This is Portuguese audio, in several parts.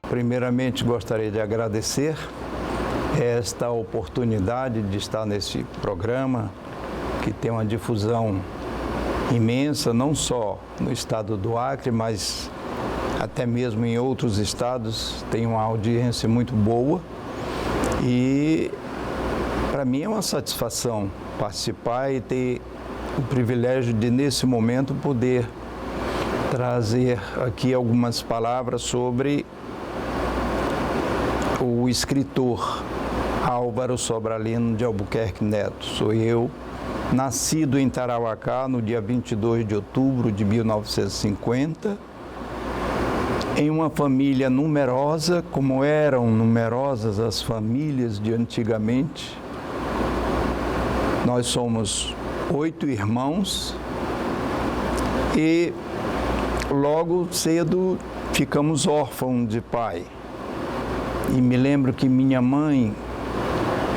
Primeiramente, gostaria de agradecer esta oportunidade de estar nesse programa, que tem uma difusão imensa, não só no estado do Acre, mas até mesmo em outros estados, tem uma audiência muito boa. E para mim é uma satisfação participar e ter o privilégio de, nesse momento, poder trazer aqui algumas palavras sobre o escritor Álvaro Sobralino de Albuquerque Neto. Sou eu, nascido em Tarauacá no dia 22 de outubro de 1950, em uma família numerosa, como eram numerosas as famílias de antigamente. Nós somos 8 irmãos e logo cedo ficamos órfãos de pai. E me lembro que minha mãe,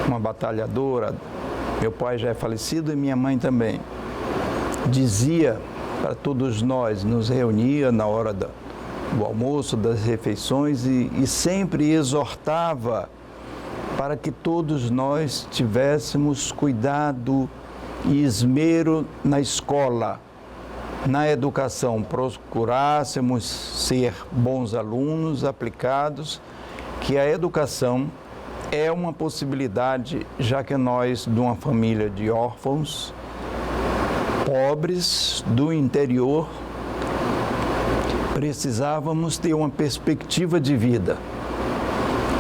uma batalhadora, meu pai já é falecido e minha mãe também, dizia para todos nós, nos reunia na hora do almoço, das refeições e sempre exortava para que todos nós tivéssemos cuidado e esmero na escola, na educação, procurássemos ser bons alunos, aplicados, que a educação é uma possibilidade, já que nós, de uma família de órfãos, pobres, do interior, precisávamos ter uma perspectiva de vida.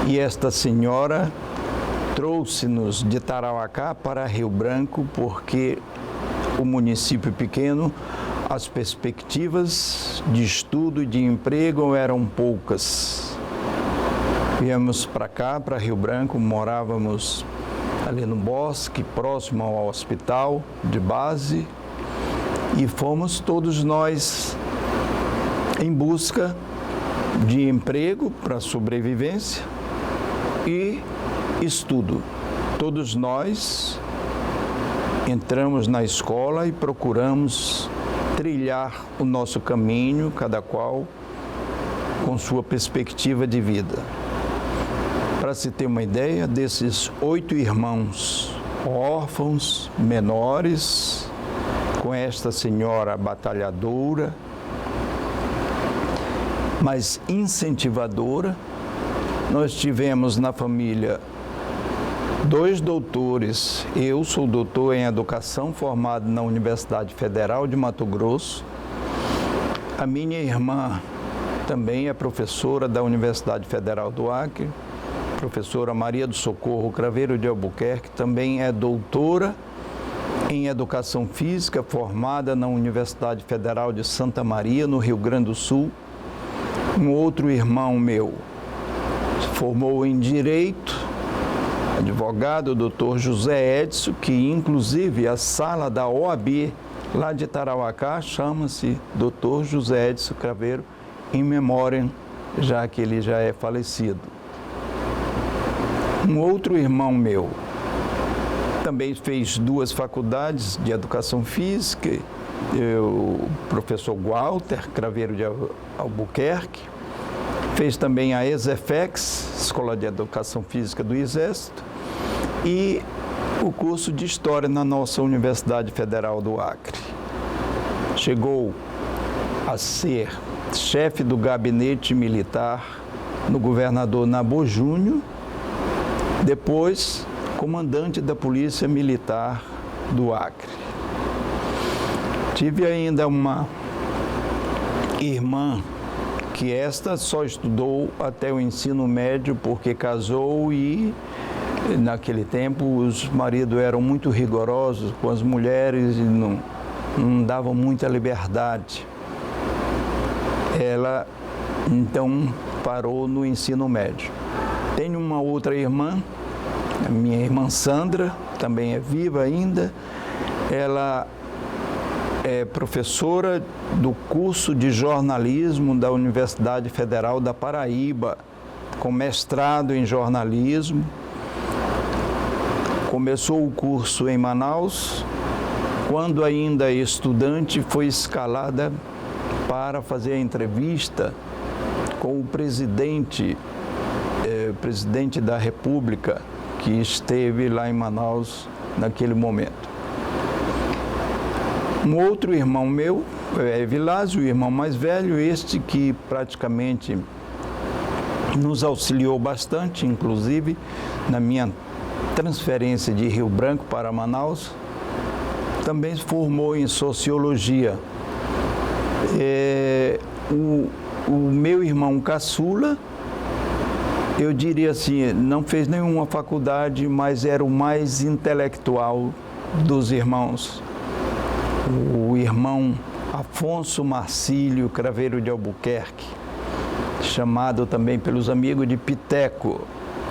E esta senhora trouxe-nos de Tarauacá para Rio Branco, porque o município pequeno, as perspectivas de estudo e de emprego eram poucas. Viemos para cá, para Rio Branco, morávamos ali no bosque, próximo ao hospital de base, e fomos todos nós em busca de emprego para sobrevivência e estudo. Todos nós entramos na escola e procuramos trilhar o nosso caminho, cada qual com sua perspectiva de vida. Para se ter uma ideia, desses 8 irmãos órfãos, menores, com esta senhora batalhadora, mas incentivadora, nós tivemos na família 2 doutores. Eu sou doutor em educação, formado na Universidade Federal de Mato Grosso. A minha irmã também é professora da Universidade Federal do Acre. Professora Maria do Socorro Craveiro de Albuquerque, também é doutora em Educação Física, formada na Universidade Federal de Santa Maria, no Rio Grande do Sul. Um outro irmão meu formou em Direito, advogado, doutor José Edson, que inclusive a sala da OAB lá de Tarauacá chama-se doutor José Edson Craveiro, em memória, já que ele já é falecido. Um outro irmão meu também fez 2 faculdades de Educação Física, o professor Walter Craveiro de Albuquerque, fez também a ESEFEX, Escola de Educação Física do Exército, e o curso de História na nossa Universidade Federal do Acre. Chegou a ser chefe do gabinete militar no governador Nabor Júnior, depois comandante da Polícia Militar do Acre. Tive ainda uma irmã que esta só estudou até o ensino médio porque casou e naquele tempo os maridos eram muito rigorosos com as mulheres e não davam muita liberdade. Ela então parou no ensino médio. Tenho uma outra irmã, a minha irmã Sandra, também é viva ainda. Ela é professora do curso de jornalismo da Universidade Federal da Paraíba, com mestrado em jornalismo, começou o curso em Manaus. Quando ainda estudante, foi escalada para fazer a entrevista com o presidente da República, que esteve lá em Manaus naquele momento. Um outro irmão meu, Evilásio, o irmão mais velho, este que praticamente nos auxiliou bastante, inclusive na minha transferência de Rio Branco para Manaus, também se formou em Sociologia. O meu irmão caçula, eu diria assim, não fez nenhuma faculdade, mas era o mais intelectual dos irmãos. O irmão Afonso Marcílio Craveiro de Albuquerque, chamado também pelos amigos de Piteco,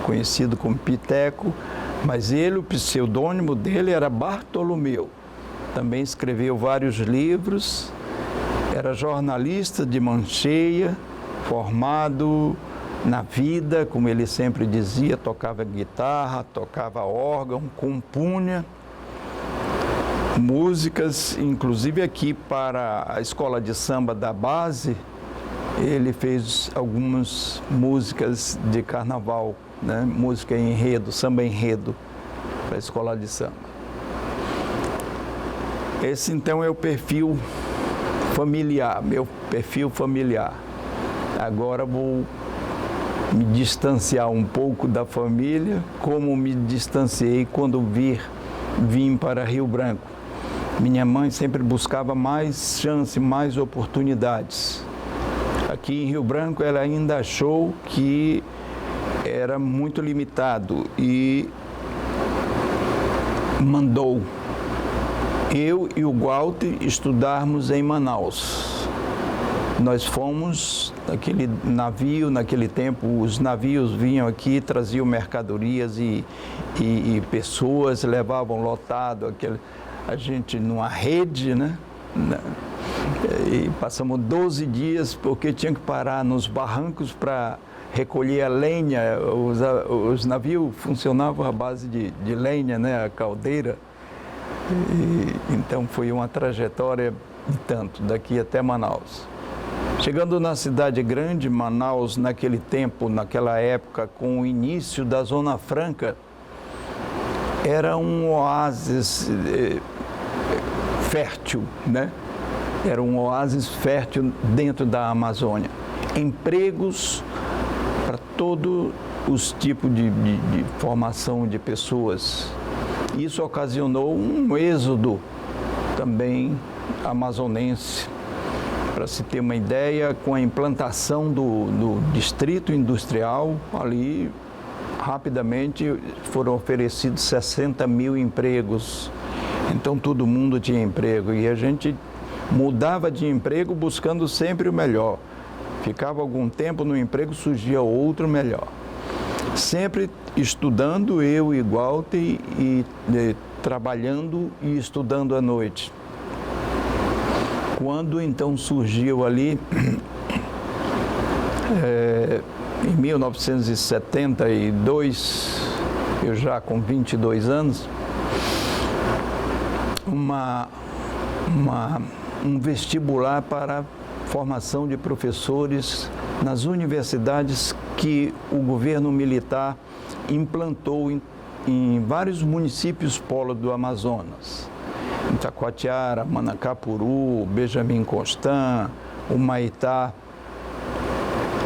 conhecido como Piteco, mas ele, o pseudônimo dele era Bartolomeu. Também escreveu vários livros, era jornalista de mão cheia, formado na vida, como ele sempre dizia, tocava guitarra, tocava órgão, compunha músicas, inclusive aqui para a escola de samba da base, ele fez algumas músicas de carnaval, né? Música em enredo, samba enredo, para a escola de samba. Esse então é o perfil familiar, meu perfil familiar. Agora vou me distanciar um pouco da família, como me distanciei quando vim para Rio Branco. Minha mãe sempre buscava mais chance, mais oportunidades. Aqui em Rio Branco ela ainda achou que era muito limitado e mandou eu e o Walter estudarmos em Manaus. Nós fomos naquele navio, naquele tempo os navios vinham aqui, traziam mercadorias e pessoas, levavam lotado a gente numa rede, né? E passamos 12 dias porque tinha que parar nos barrancos para recolher a lenha. Os navios funcionavam à base de lenha, né? A caldeira. Então foi uma trajetória de tanto, daqui até Manaus. Chegando na cidade grande, Manaus, naquele tempo, naquela época, com o início da Zona Franca, era um oásis fértil, né? Era um oásis fértil dentro da Amazônia. Empregos para todos os tipos de formação de pessoas. Isso ocasionou um êxodo também amazonense. Para se ter uma ideia, com a implantação do distrito industrial, ali rapidamente foram oferecidos 60 mil empregos. Então todo mundo tinha emprego e a gente mudava de emprego buscando sempre o melhor. Ficava algum tempo no emprego, surgia outro melhor. Sempre estudando, eu e Walter, e trabalhando e estudando à noite. Quando então surgiu ali, em 1972, eu já com 22 anos, um vestibular para formação de professores nas universidades que o governo militar implantou em vários municípios polo do Amazonas. Em Taquatiara, Manacapuru, Benjamin Constant, Humaitá,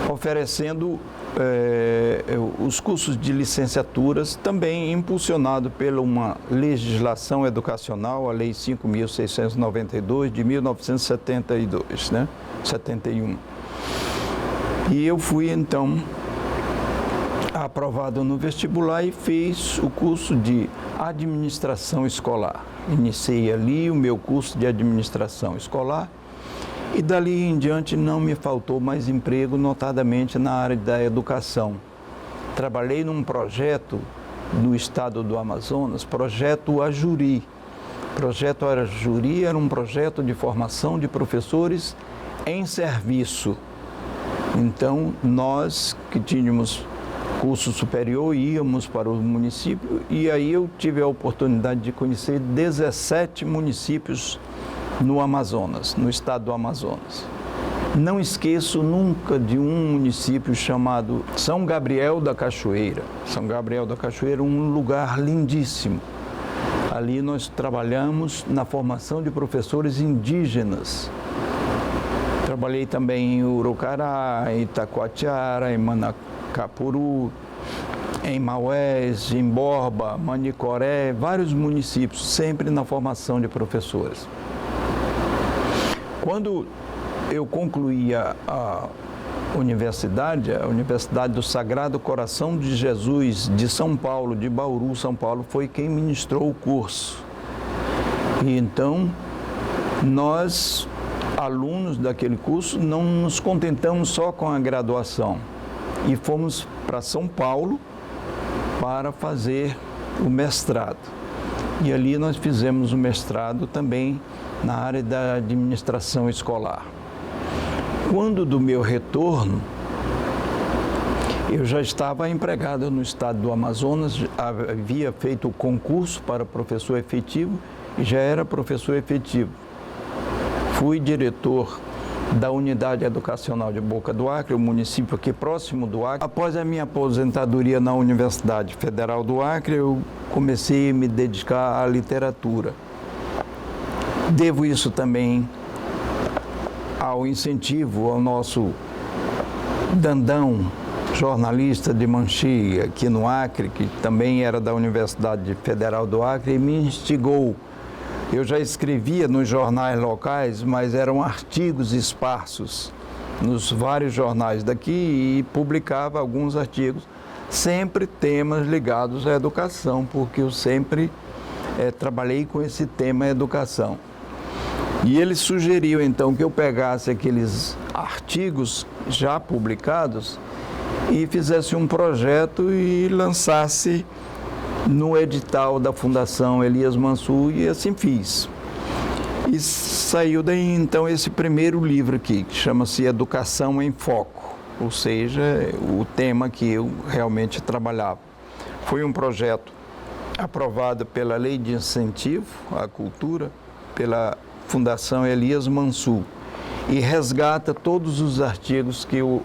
oferecendo os cursos de licenciaturas, também impulsionado pela uma legislação educacional, a Lei 5.692, de 1972, né? 71. E eu fui, então, aprovado no vestibular e fiz o curso de administração escolar. Iniciei ali o meu curso de administração escolar e dali em diante não me faltou mais emprego, notadamente na área da educação. Trabalhei num projeto no estado do Amazonas, projeto Ajuri. Projeto Ajuri era um projeto de formação de professores em serviço. Então, nós que tínhamos curso superior, íamos para o município e aí eu tive a oportunidade de conhecer 17 municípios no Amazonas, no estado do Amazonas. Não esqueço nunca de um município chamado São Gabriel da Cachoeira. São Gabriel da Cachoeira, um lugar lindíssimo. Ali nós trabalhamos na formação de professores indígenas. Trabalhei também em Urucará, em Itacoatiara, em Manacapuru, em Maués, em Borba, Manicoré, vários municípios, sempre na formação de professores. Quando eu concluí a Universidade do Sagrado Coração de Jesus de São Paulo, de Bauru, São Paulo, foi quem ministrou o curso. E então, nós, alunos daquele curso, não nos contentamos só com a graduação e fomos para São Paulo para fazer o mestrado. E ali nós fizemos o mestrado também na área da administração escolar. Quando do meu retorno, eu já estava empregado no estado do Amazonas, havia feito o concurso para professor efetivo e já era professor efetivo. Fui diretor da Unidade Educacional de Boca do Acre, o município aqui próximo do Acre. Após a minha aposentadoria na Universidade Federal do Acre, eu comecei a me dedicar à literatura. Devo isso também ao incentivo ao nosso Dandão, jornalista de Manchi, aqui no Acre, que também era da Universidade Federal do Acre, e me instigou. Eu já escrevia nos jornais locais, mas eram artigos esparsos nos vários jornais daqui e publicava alguns artigos, sempre temas ligados à educação, porque eu sempre trabalhei com esse tema educação. E ele sugeriu, então, que eu pegasse aqueles artigos já publicados e fizesse um projeto e lançasse no edital da Fundação Elias Mansur, e assim fiz. E saiu daí, então, esse primeiro livro aqui, que chama-se Educação em Foco, ou seja, o tema que eu realmente trabalhava. Foi um projeto aprovado pela Lei de Incentivo à Cultura, pela Fundação Elias Mansur, e resgata todos os artigos que eu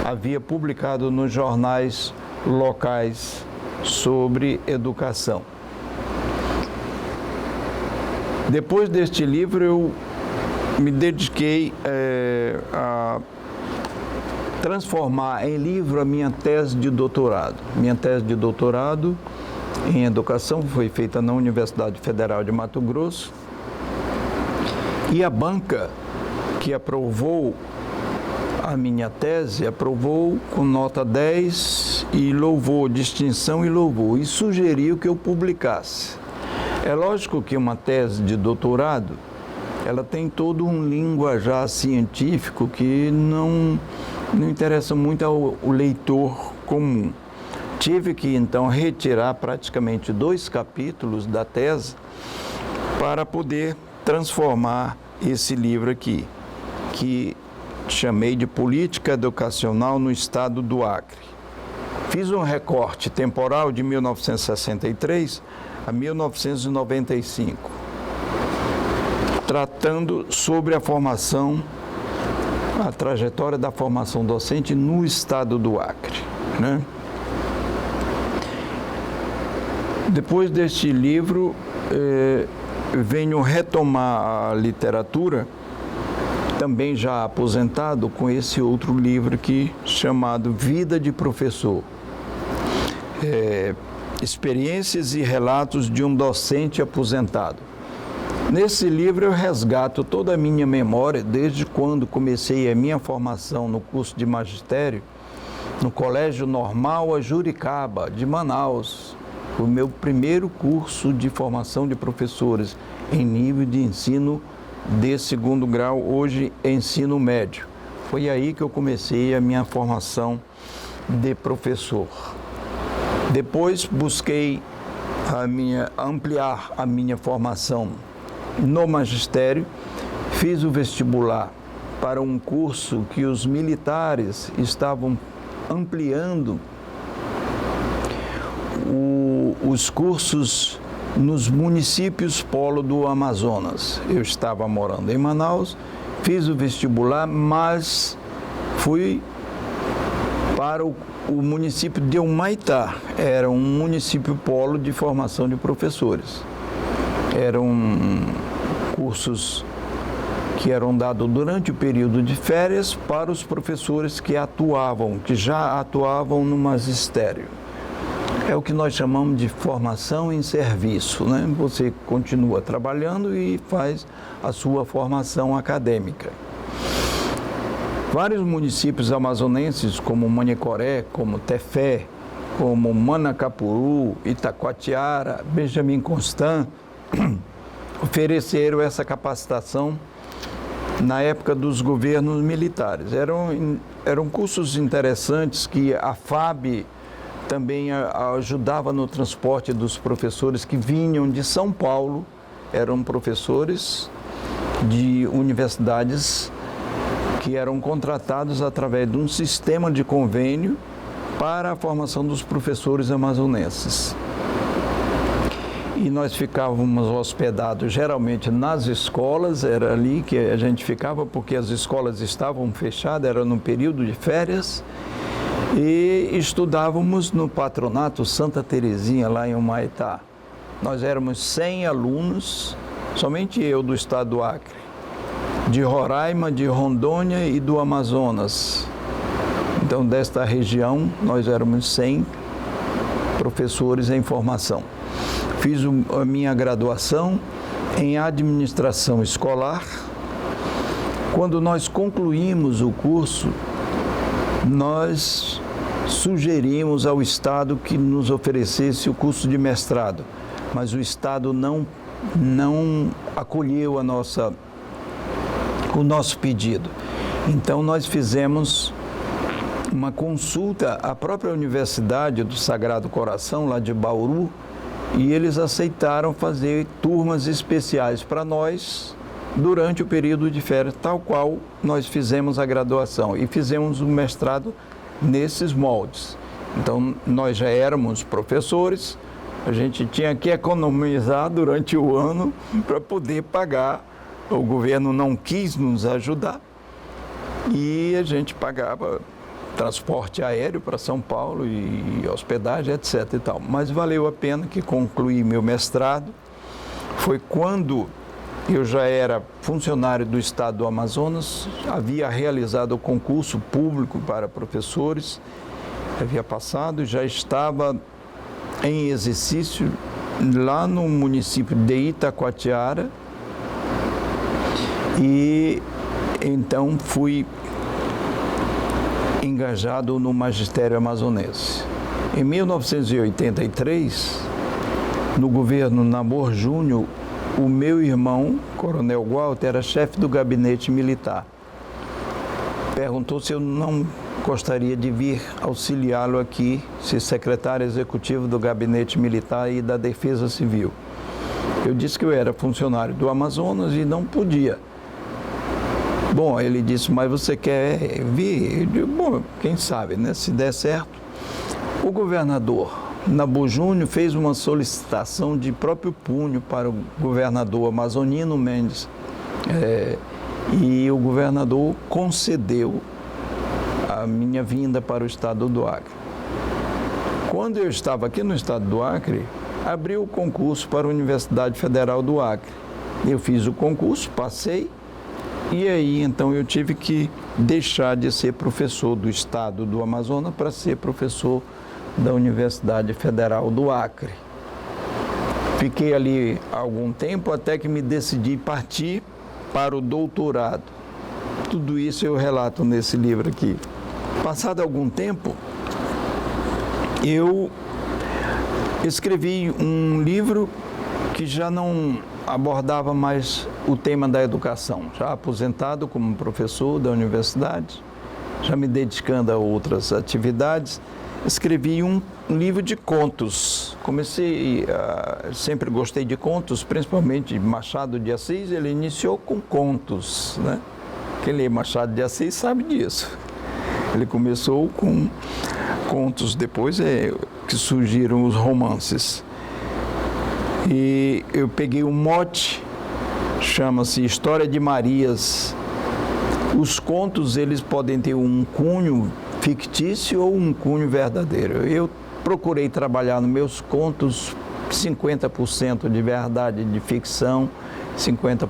havia publicado nos jornais locais sobre educação. Depois deste livro, eu me dediquei a transformar em livro a minha tese de doutorado. Minha tese de doutorado em educação foi feita na Universidade Federal de Mato Grosso. E a banca que aprovou a minha tese, aprovou com nota 10 e louvor, distinção e louvor, e sugeriu que eu publicasse. É lógico que uma tese de doutorado, ela tem todo um linguajar científico que não interessa muito ao leitor comum. Tive que, então, retirar praticamente 2 capítulos da tese para poder transformar esse livro aqui, que chamei de Política Educacional no Estado do Acre. Fiz um recorte temporal de 1963 a 1995, tratando sobre a formação, a trajetória da formação docente no Estado do Acre, né? Depois deste livro, venho retomar a literatura, também já aposentado, com esse outro livro aqui, chamado Vida de Professor. Experiências e relatos de um docente aposentado. Nesse livro eu resgato toda a minha memória, desde quando comecei a minha formação no curso de magistério, no Colégio Normal Juricaba, de Manaus. O meu primeiro curso de formação de professores em nível de ensino de 2º grau, hoje ensino médio. Foi aí que eu comecei a minha formação de professor. Depois busquei ampliar a minha formação no magistério, fiz o vestibular para um curso que os militares estavam ampliando os cursos nos municípios polo do Amazonas. Eu estava morando em Manaus, fiz o vestibular, mas fui para o município de Humaitá. Era um município polo de formação de professores. Eram cursos que eram dados durante o período de férias para os professores que já atuavam no magistério. É o que nós chamamos de formação em serviço, né? Você continua trabalhando e faz a sua formação acadêmica. Vários municípios amazonenses, como Manicoré, como Tefé, como Manacapuru, Itacoatiara, Benjamin Constant, ofereceram essa capacitação na época dos governos militares. Eram cursos interessantes que a FAB também ajudava no transporte dos professores que vinham de São Paulo, eram professores de universidades que eram contratados através de um sistema de convênio para a formação dos professores amazonenses. E nós ficávamos hospedados geralmente nas escolas, era ali que a gente ficava porque as escolas estavam fechadas, era no período de férias, e estudávamos no patronato Santa Terezinha, lá em Humaitá. Nós éramos 100 alunos, somente eu do estado do Acre, de Roraima, de Rondônia e do Amazonas. Então, desta região, nós éramos 100 professores em formação. Fiz a minha graduação em administração escolar. Quando nós concluímos o curso, nós sugerimos ao Estado que nos oferecesse o curso de mestrado, mas o Estado não acolheu o nosso pedido. Então, nós fizemos uma consulta à própria Universidade do Sagrado Coração, lá de Bauru, e eles aceitaram fazer turmas especiais para nós durante o período de férias, tal qual nós fizemos a graduação e fizemos o mestrado nesses moldes. Então, nós já éramos professores, a gente tinha que economizar durante o ano para poder pagar. O governo não quis nos ajudar e a gente pagava transporte aéreo para São Paulo e hospedagem, etc. e tal. Mas valeu a pena que concluí meu mestrado. Foi quando eu já era funcionário do Estado do Amazonas, havia realizado o concurso público para professores, havia passado, já estava em exercício lá no município de Itacoatiara e então fui engajado no magistério amazonense. Em 1983, no governo Namor Júnior, o meu irmão, Coronel Walter, era chefe do gabinete militar. Perguntou se eu não gostaria de vir auxiliá-lo aqui, ser secretário executivo do gabinete militar e da Defesa Civil. Eu disse que eu era funcionário do Amazonas e não podia. Bom, ele disse, mas você quer vir? Eu digo, bom, quem sabe, né? Se der certo. O governador Namor Júnior fez uma solicitação de próprio punho para o governador Amazonino Mendes. E o governador concedeu a minha vinda para o estado do Acre. Quando eu estava aqui no estado do Acre, abriu o concurso para a Universidade Federal do Acre. Eu fiz o concurso, passei, e aí então eu tive que deixar de ser professor do estado do Amazonas para ser professor da Universidade Federal do Acre. Fiquei ali algum tempo até que me decidi partir para o doutorado. Tudo isso eu relato nesse livro aqui. Passado algum tempo, eu escrevi um livro que já não abordava mais o tema da educação. Já aposentado como professor da universidade, já me dedicando a outras atividades, escrevi um livro de contos. Sempre gostei de contos, principalmente de Machado de Assis. Ele iniciou com contos, né? Quem lê Machado de Assis sabe disso. Ele começou com contos, depois que surgiram os romances. E eu peguei um mote, chama-se História de Marias. Os contos, eles podem ter um cunho fictício ou um cunho verdadeiro. Eu procurei trabalhar nos meus contos 50% de verdade de ficção, 50%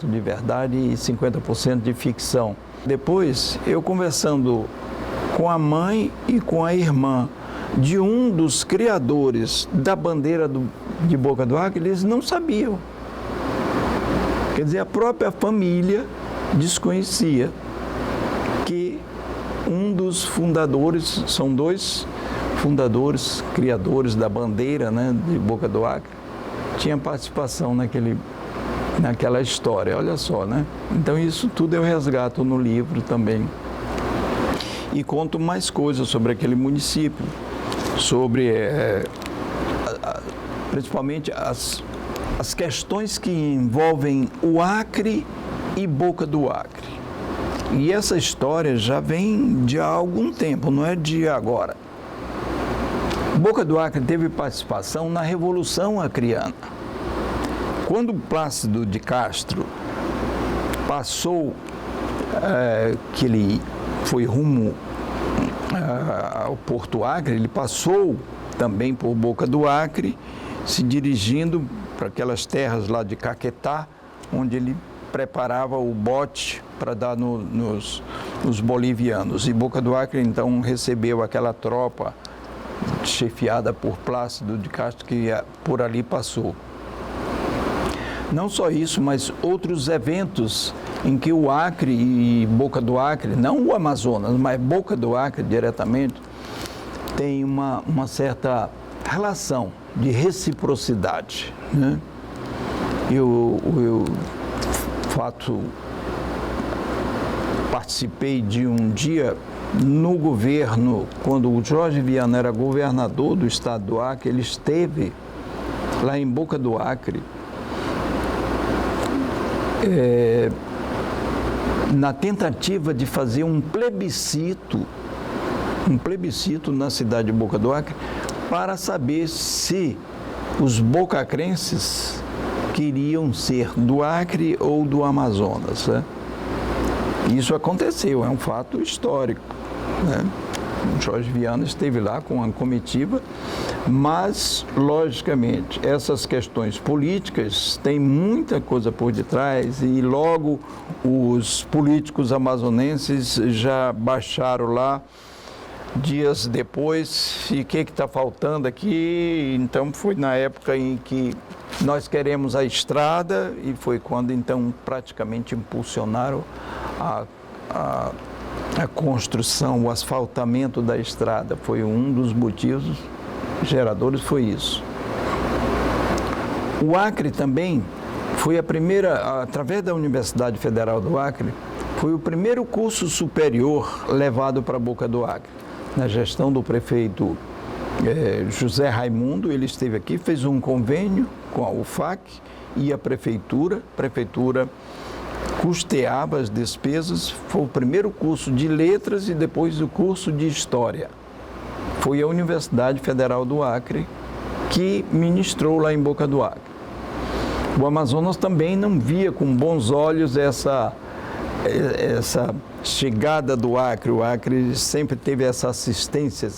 de verdade e 50% de ficção. Depois, eu conversando com a mãe e com a irmã de um dos criadores da bandeira de Boca do Acre, eles não sabiam. Quer dizer, a própria família desconhecia que um dos fundadores, são dois fundadores, criadores da bandeira, né, de Boca do Acre, tinha participação naquela história, olha só, né? Então isso tudo eu resgato no livro também. E conto mais coisas sobre aquele município, sobre principalmente as questões que envolvem o Acre e Boca do Acre. E essa história já vem de há algum tempo, não é de agora. Boca do Acre teve participação na Revolução Acreana. Quando Plácido de Castro passou, que ele foi rumo ao Porto Acre, ele passou também por Boca do Acre, se dirigindo para aquelas terras lá de Caquetá, onde ele preparava o bote para dar nos bolivianos. E Boca do Acre, então, recebeu aquela tropa chefiada por Plácido de Castro, que por ali passou. Não só isso, mas outros eventos em que o Acre e Boca do Acre, não o Amazonas, mas Boca do Acre diretamente, tem uma certa relação de reciprocidade, né? Eu participei de um dia no governo, quando o Jorge Viana era governador do estado do Acre, ele esteve lá em Boca do Acre, na tentativa de fazer um plebiscito na cidade de Boca do Acre, para saber se os bocacrenses queriam ser do Acre ou do Amazonas, né? Isso aconteceu, é um fato histórico, né? O Jorge Viana esteve lá com a comitiva, mas, logicamente, essas questões políticas têm muita coisa por detrás e logo os políticos amazonenses já baixaram lá dias depois, e o que está faltando aqui? Então foi na época em que nós queremos a estrada, e foi quando então praticamente impulsionaram a construção, o asfaltamento da estrada. Foi um dos motivos geradores, foi isso. O Acre também foi a primeira, através da Universidade Federal do Acre, foi o primeiro curso superior levado para Boca do Acre. Na gestão do prefeito José Raimundo, ele esteve aqui, fez um convênio com a UFAC e a prefeitura custeava as despesas. Foi o primeiro curso de letras e depois o curso de história. Foi a Universidade Federal do Acre que ministrou lá em Boca do Acre. O Amazonas também não via com bons olhos essa chegada do Acre. O Acre sempre teve essa assistência.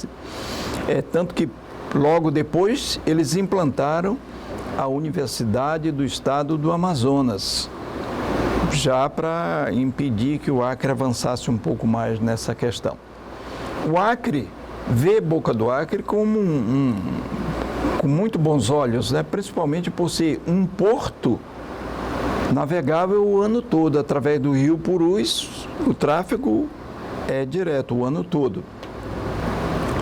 Tanto que logo depois eles implantaram a Universidade do Estado do Amazonas, já para impedir que o Acre avançasse um pouco mais nessa questão. O Acre vê Boca do Acre como com muito bons olhos, né? Principalmente por ser um porto navegável o ano todo, através do rio Purus. O tráfego é direto o ano todo,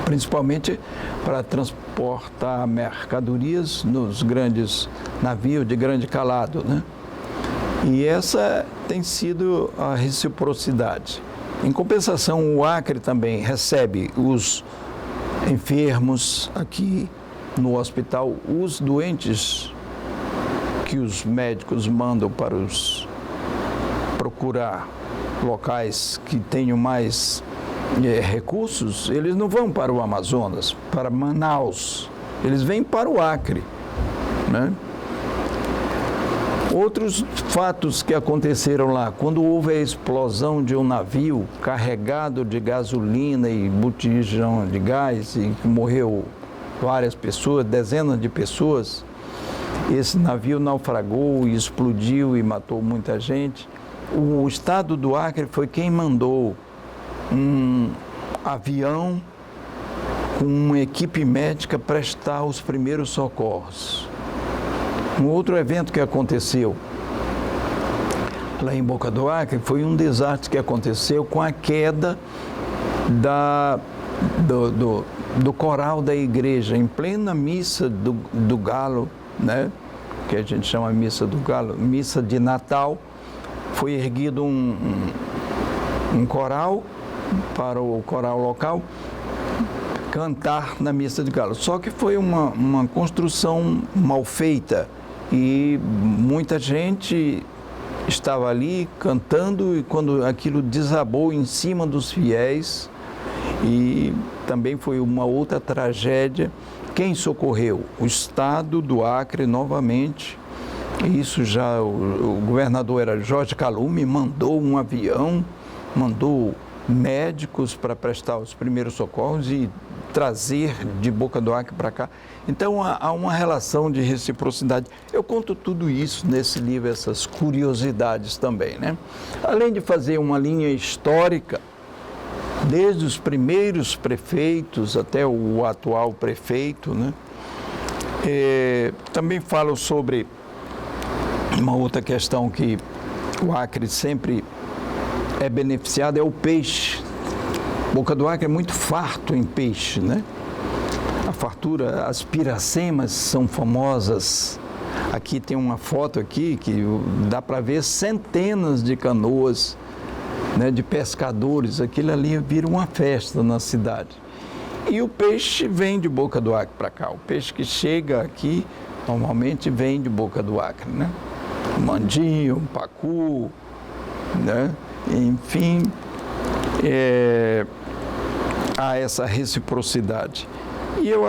principalmente para transportar mercadorias nos grandes navios de grande calado, né? E essa tem sido a reciprocidade. Em compensação, o Acre também recebe os enfermos aqui no hospital, os doentes que os médicos mandam para procurar locais que tenham mais recursos, eles não vão para o Amazonas, para Manaus, eles vêm para o Acre, né? Outros fatos que aconteceram lá, quando houve a explosão de um navio carregado de gasolina e botijão de gás e morreu várias pessoas, dezenas de pessoas, esse navio naufragou e explodiu e matou muita gente. O estado do Acre foi quem mandou um avião com uma equipe médica prestar os primeiros socorros. Um outro evento que aconteceu lá em Boca do Acre foi um desastre que aconteceu com a queda do coral da igreja, em plena missa do Galo, né? Que a gente chama missa do Galo, missa de Natal. Foi erguido um coral para o coral local cantar na missa de Galo. Só que foi uma construção mal feita e muita gente estava ali cantando e quando aquilo desabou em cima dos fiéis, e também foi uma outra tragédia. Quem socorreu? O estado do Acre novamente. Isso já, o governador era Jorge Calume, mandou um avião, mandou médicos para prestar os primeiros socorros e trazer de Boca do Acre para cá. Então há uma relação de reciprocidade. Eu conto tudo isso nesse livro, essas curiosidades também, né? Além de fazer uma linha histórica, desde os primeiros prefeitos até o atual prefeito, né? Também falo sobre uma outra questão que o Acre sempre é beneficiado, é o peixe. Boca do Acre é muito farto em peixe, né? A fartura, as piracemas são famosas. Aqui tem uma foto aqui que dá para ver centenas de canoas, né, de pescadores. Aquilo ali vira uma festa na cidade. E o peixe vem de Boca do Acre para cá. O peixe que chega aqui normalmente vem de Boca do Acre, né? Mandinho, pacu, né? Enfim, há essa reciprocidade. E eu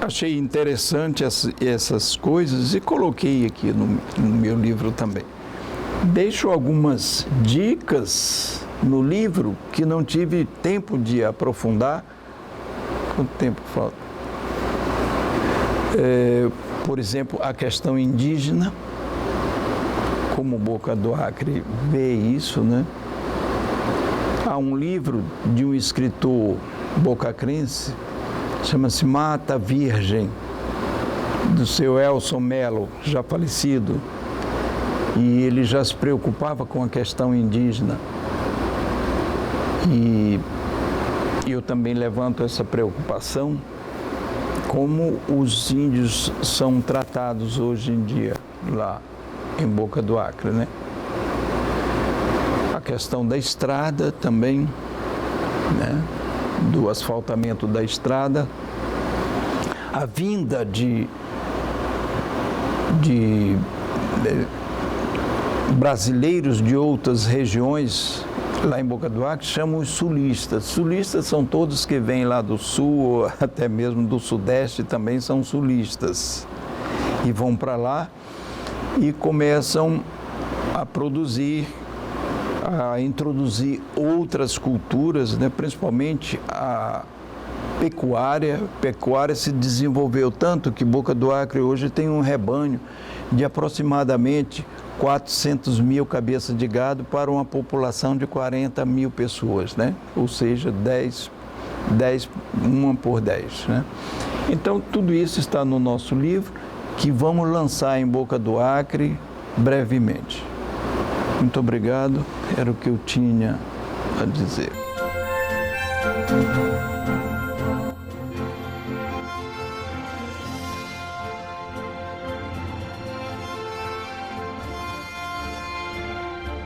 achei interessante essas coisas e coloquei aqui no meu livro também. Deixo algumas dicas no livro que não tive tempo de aprofundar. Quanto tempo falta? Por exemplo, a questão indígena, como Boca do Acre vê isso, né? Há um livro de um escritor bocacrense, chama-se Mata Virgem, do seu Elson Melo, já falecido, e ele já se preocupava com a questão indígena. E eu também levanto essa preocupação, como os índios são tratados hoje em dia lá em Boca do Acre, né? A questão da estrada também, né? Do asfaltamento da estrada, a vinda de brasileiros de outras regiões lá em Boca do Acre, chamam os sulistas. Sulistas são todos que vêm lá do sul, ou até mesmo do sudeste também são sulistas. E vão para lá e começam a produzir, a introduzir outras culturas, né? Principalmente a pecuária. A pecuária se desenvolveu tanto que Boca do Acre hoje tem um rebanho de aproximadamente 400 mil cabeças de gado para uma população de 40 mil pessoas, né? Ou seja, 10, uma por 10, né? Então, tudo isso está no nosso livro, que vamos lançar em Boca do Acre brevemente. Muito obrigado, era o que eu tinha a dizer.